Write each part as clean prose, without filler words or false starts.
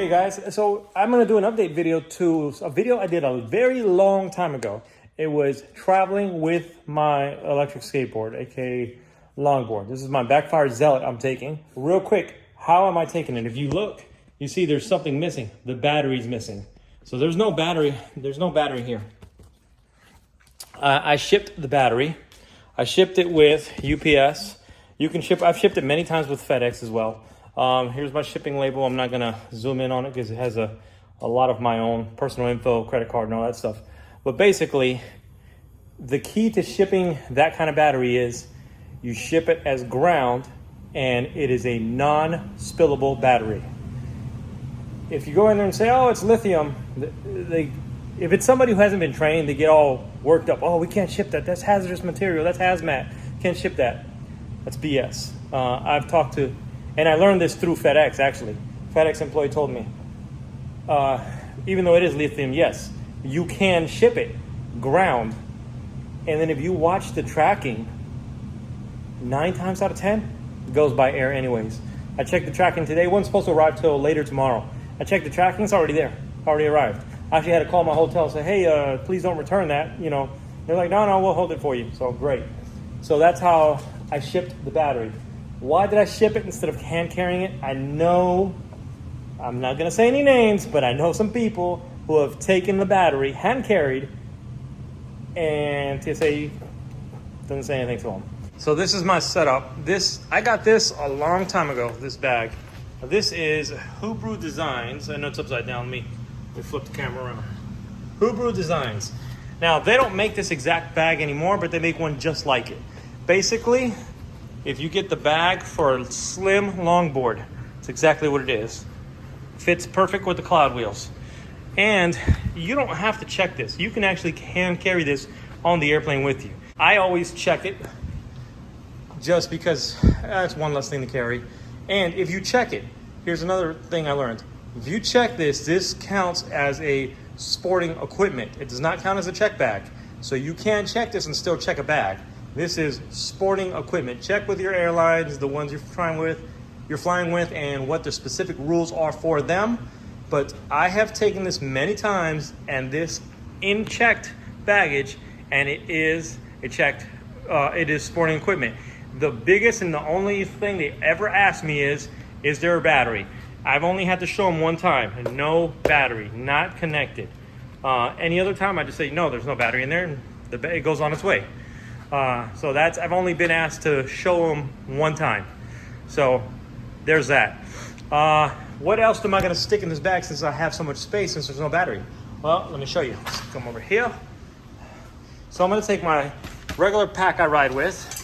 you guys. So I'm going to do an update video to a video I did a very long time ago. It was traveling with my electric skateboard, aka longboard. This is my Backfire Zealot I'm taking. Real quick, how am I taking it? If you look, you see there's something missing. The battery's missing. So there's no battery here. I shipped the battery. I shipped it with UPS. I've shipped it many times with FedEx as well. Here's my shipping label. I'm not gonna zoom in on it because it has a lot of my own personal info, credit card and all that stuff. But basically, the key to shipping that kind of battery is you ship it as ground and it is a non-spillable battery. If you go in there and say, oh, it's lithium, if it's somebody who hasn't been trained, they get all worked up. Oh, we can't ship that. That's hazardous material. That's hazmat. Can't ship that. That's BS. I've talked to, and I learned this through FedEx, actually. FedEx employee told me, even though it is lithium, yes, you can ship it ground. And then if you watch the tracking, 9 times out of 10, it goes by air anyways. I checked the tracking today. It wasn't supposed to arrive till later tomorrow. I checked the tracking, it's already there, already arrived. I actually had to call my hotel and say, hey, please don't return that. You know, they're like, no, we'll hold it for you. So great. So that's how I shipped the battery. Why did I ship it instead of hand carrying it? I know, I'm not gonna say any names, but I know some people who have taken the battery, hand carried, and TSA doesn't say anything to them. So this is my setup. I got this a long time ago, this bag. This is Hubru Designs. I know it's upside down. Let me flip the camera around. Hubru Designs. Now, they don't make this exact bag anymore, but they make one just like it. Basically, if you get the bag for a slim longboard, it's exactly what it is. Fits perfect with the cloud wheels. And you don't have to check this. You can actually hand carry this on the airplane with you. I always check it just because that's one less thing to carry. And if you check it, here's another thing I learned. If you check this counts as a sporting equipment. It does not count as a check bag. So you can check this and still check a bag. This is sporting equipment. Check with your airlines, the ones you're flying with, and what the specific rules are for them. But I have taken this many times, and this in checked baggage, and it is sporting equipment. The biggest and the only thing they ever ask me is there a battery? I've only had to show them one time, no battery, not connected. Any other time I just say, no, there's no battery in there, and it goes on its way. So I've only been asked to show them one time. So there's that. What else am I gonna stick in this bag since I have so much space, since there's no battery? Well, let me show you. Let's come over here. So I'm gonna take my regular pack I ride with.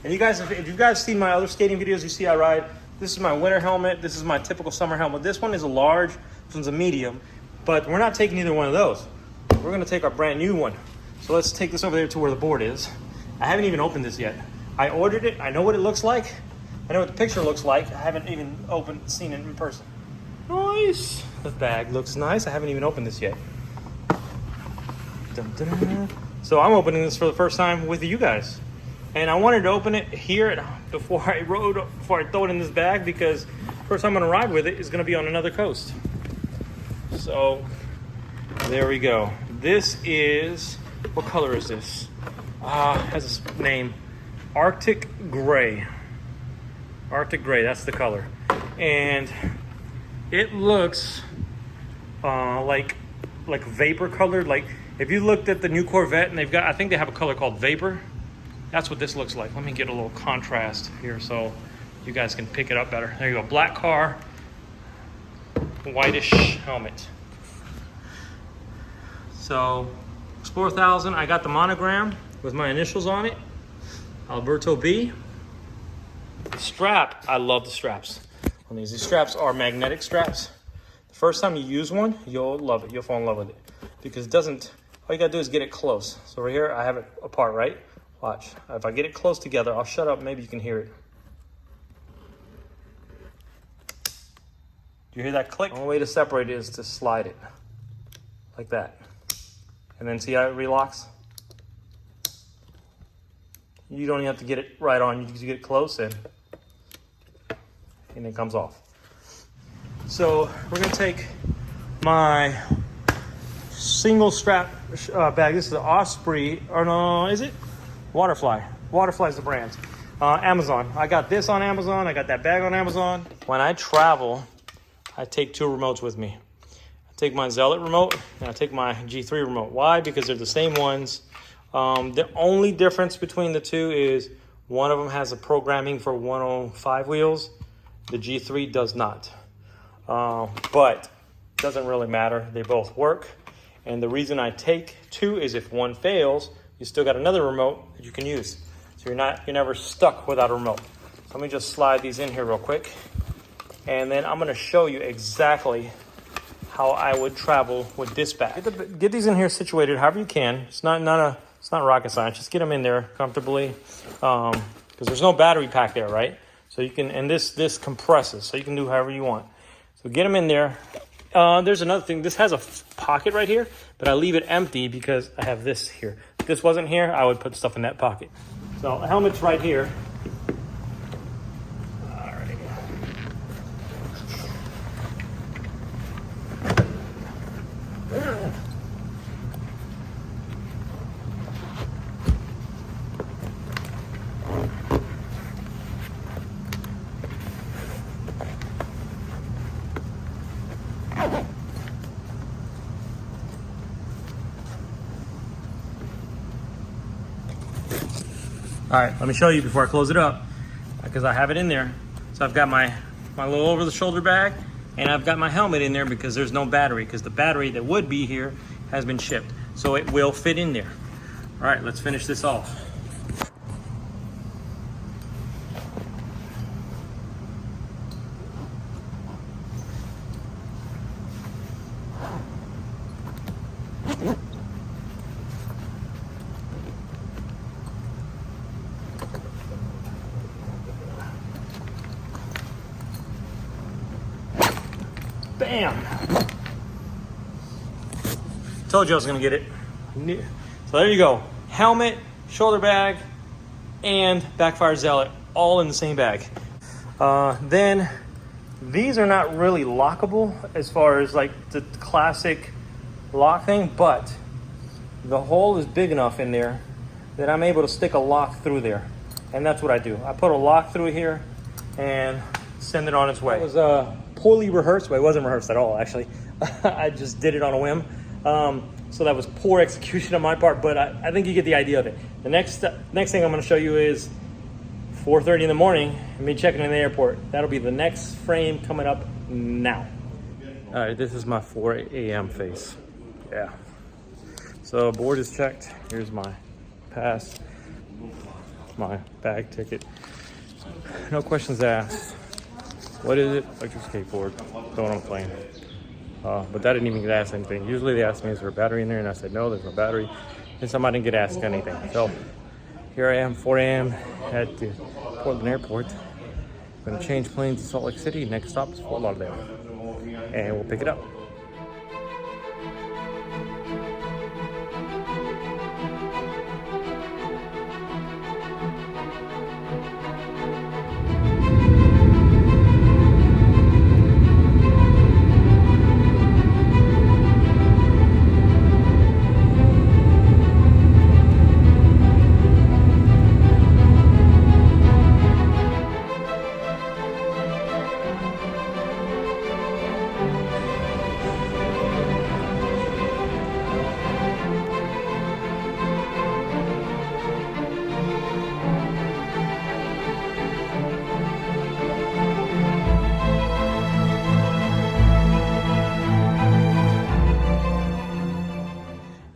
And you guys, if you guys seen my other skating videos, you see I ride. This is my winter helmet. This is my typical summer helmet. This one is a large, this one's a medium, but we're not taking either one of those. We're gonna take our brand new one. So let's take this over there to where the board is. I haven't even opened this yet. I ordered it, I know what it looks like. I know what the picture looks like. I haven't even seen it in person. Nice. The bag looks nice. I haven't even opened this yet. Dun, dun, dun. So I'm opening this for the first time with you guys. And I wanted to open it here before I throw it in this bag, because first time I'm gonna ride with it is gonna be on another coast. So there we go. This is, what color is this? Has a name, Arctic Gray. Arctic Gray, that's the color. And it looks like vapor colored. Like if you looked at the new Corvette, and I think they have a color called Vapor. That's what this looks like. Let me get a little contrast here so you guys can pick it up better. There you go, black car, whitish helmet. So, Explorer 1000, I got the monogram with my initials on it, Alberto B. The strap, I love the straps on these. These straps are magnetic straps. The first time you use one, you'll love it. You'll fall in love with it. Because it doesn't, all you gotta do is get it close. So right here, I have it apart, right? Watch, if I get it close together, I'll shut up, maybe you can hear it. Do you hear that click? The only way to separate it is to slide it, like that. And then see how it relocks? You don't even have to get it right on, you just get it close and it comes off. So we're gonna take my single strap bag. This is the Osprey, or no, is it? Waterfly. Waterfly is the brand. Amazon. I got this on Amazon. I got that bag on Amazon. When I travel, I take 2 remotes with me. I take my Zealot remote and I take my G3 remote. Why? Because they're the same ones. The only difference between the two is one of them has a programming for 105 wheels. The G3 does not. But it doesn't really matter. They both work. And the reason I take 2 is if one fails, you still got another remote that you can use. So you're never stuck without a remote. So let me just slide these in here real quick. And then I'm gonna show you exactly how I would travel with this bag. Get these in here situated however you can. It's not rocket science. Just get them in there comfortably. Because there's no battery pack there, right? So you can, and this compresses, so you can do however you want. So get them in there. There's another thing. This has a pocket right here, but I leave it empty because I have this here. If this wasn't here, I would put stuff in that pocket. So the helmet's right here. All right. All right, let me show you before I close it up, because I have it in there. So I've got my little over-the-shoulder bag, and I've got my helmet in there because there's no battery, because the battery that would be here has been shipped. So it will fit in there. All right, let's finish this off. Bam! Told you I was gonna get it. So there you go. Helmet, shoulder bag, and Backfire Zealot, all in the same bag. Then these are not really lockable as far as like the classic lock thing, but the hole is big enough in there that I'm able to stick a lock through there. And that's what I do. I put a lock through here and send it on its way. It was poorly rehearsed. Well, it wasn't rehearsed at all, actually. I just did it on a whim. So that was poor execution on my part, but I think you get the idea of it. The next thing I'm gonna show you is 4:30 in the morning, and me checking in the airport. That'll be the next frame coming up now. All right, this is my 4 a.m. face. Yeah. So board is checked. Here's my pass, my bag ticket. No questions asked. What is it? Electric skateboard. Going on a plane. But that didn't even get asked anything. Usually they ask me, is there a battery in there? And I said, no, there's no battery. And somebody didn't get asked anything. So here I am, 4 a.m. at the Portland airport. I'm gonna change planes to Salt Lake City. Next stop is Fort Lauderdale. And we'll pick it up.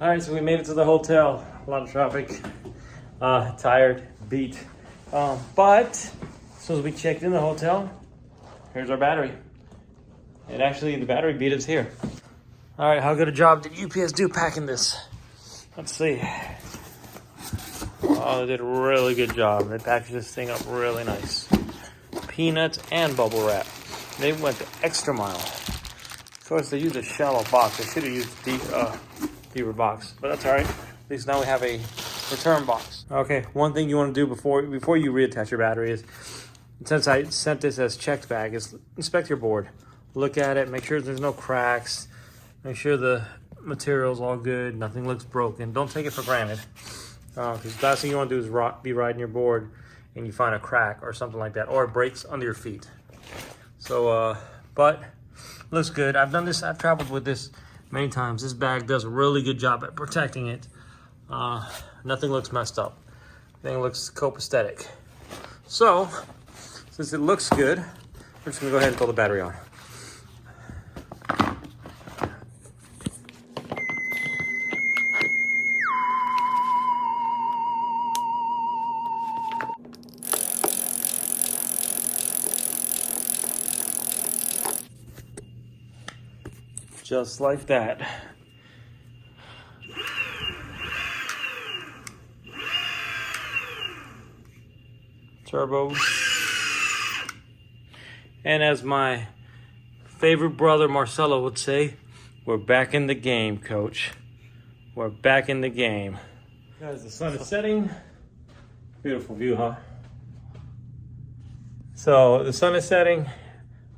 All right, so we made it to the hotel. A lot of traffic, tired, beat. But as soon as we checked in the hotel, here's our battery. And actually the battery beat us here. All right, how good a job did UPS do packing this? Let's see. Oh, they did a really good job. They packaged this thing up really nice. Peanuts and bubble wrap. They went the extra mile. Of course, they used a shallow box. They should have used deeper box, but that's all right. At least now we have a return box. Okay, one thing you want to do before you reattach your battery is, since I sent this as checked bag, is inspect your board. look at it, make sure there's no cracks, make sure the material's all good, nothing looks broken. Don't take it for granted, because the last thing you want to do is be riding your board and you find a crack or something like that, or it breaks under your feet. So, but looks good. I've done this, I've traveled with this many times. This bag does a really good job at protecting it. Nothing looks messed up. Everything looks copacetic. So, since it looks good, we're just gonna go ahead and throw the battery on. Just like that. Turbo. And as my favorite brother Marcelo would say, we're back in the game, coach. We're back in the game. Guys, the sun is setting. Beautiful view, huh? So the sun is setting.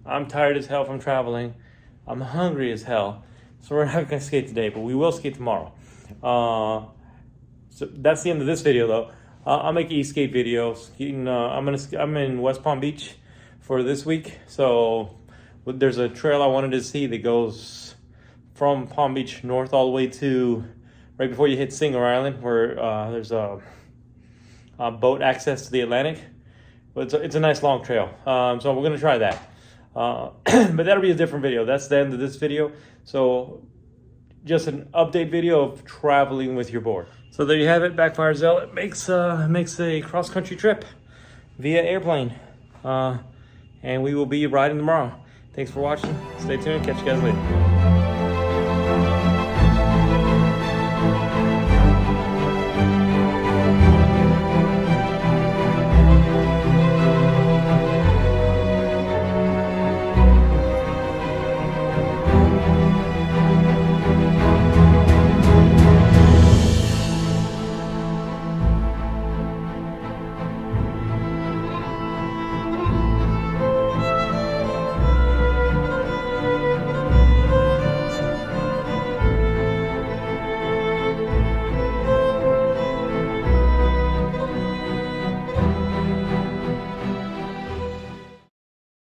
I'm tired as hell from traveling. I'm hungry as hell. So we're not gonna skate today, but we will skate tomorrow. So that's the end of this video though. I'll make e-skate videos. I'm in West Palm Beach for this week. So there's a trail I wanted to see that goes from Palm Beach north all the way to right before you hit Singer Island, where there's a boat access to the Atlantic. But it's a nice long trail. So we're gonna try that. But that'll be a different video. That's the end of this video. So just an update video of traveling with your board. So there you have it. Backfire Zell. It makes a cross-country trip via airplane. And we will be riding tomorrow. Thanks for watching. Stay tuned. Catch you guys later.